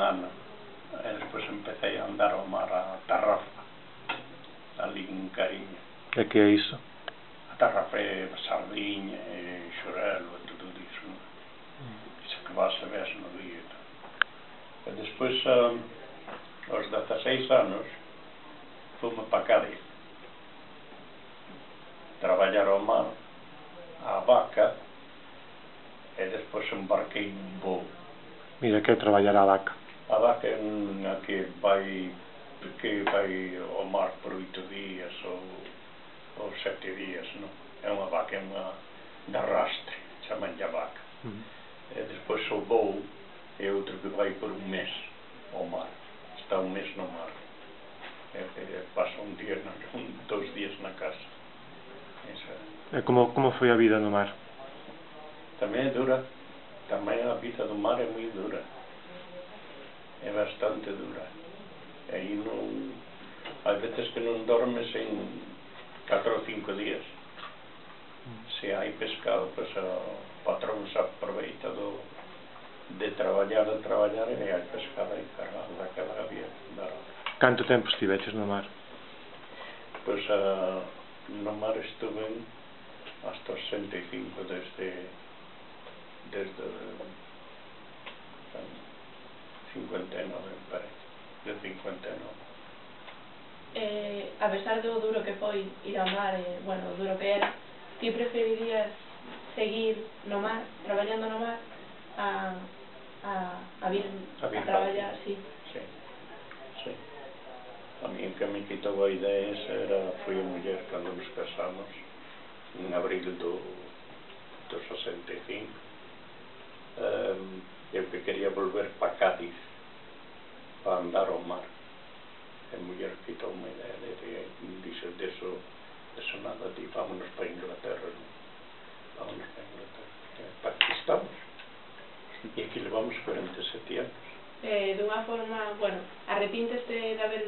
ano e despois empecé a andar ao mar a Tarrafa, ali en Cariño. E que é iso? A Tarrafa é sardiña e xurelo e tudo iso, non? Iso que vas e ves no día e tal. E despois aos 16 anos fume para Cádiz traballar ao mar a vaca e despois embarquei nun voo. Mira, que é traballar a vaca? A vaca é unha que vai ao mar por 8 días ou 7 días, non? É unha vaca, é unha de arrastre, chamanlle a vaca. E despois o voo é outro que vai por un mes ao mar, está un mes no mar, e pasa un día, 2 días na casa. E como foi a vida no mar? Tamén é dura, tamén a vida do mar é moi dura, é bastante dura. E aí non, hai veces que non dormes en 4 ou 5 días. Se hai pescado, pois o patrón se aproveita de traballar e hai pescado aí cargado daquela vía. Canto tempo estiveches no mar? Pois no mar estuve hasta os 65 desde 59, parece, de 59. A pesar do duro que foi ir ao mar, bueno, o duro que era, ti preferirías seguir no mar, traballando no mar, a vir a traballar, sí? Sí. A mí que me quitou a idea foi a muller cando nos casamos en abril do 65. Eu que quería volver para Cádiz para andar ao mar. A muller quitou unha idea dixe, deso nada, di, vámonos para Inglaterra, non? Vámonos para Inglaterra. Para aquí estamos. E aquí levamos 47 anos. Dunha forma, bueno, arrepínteste de haber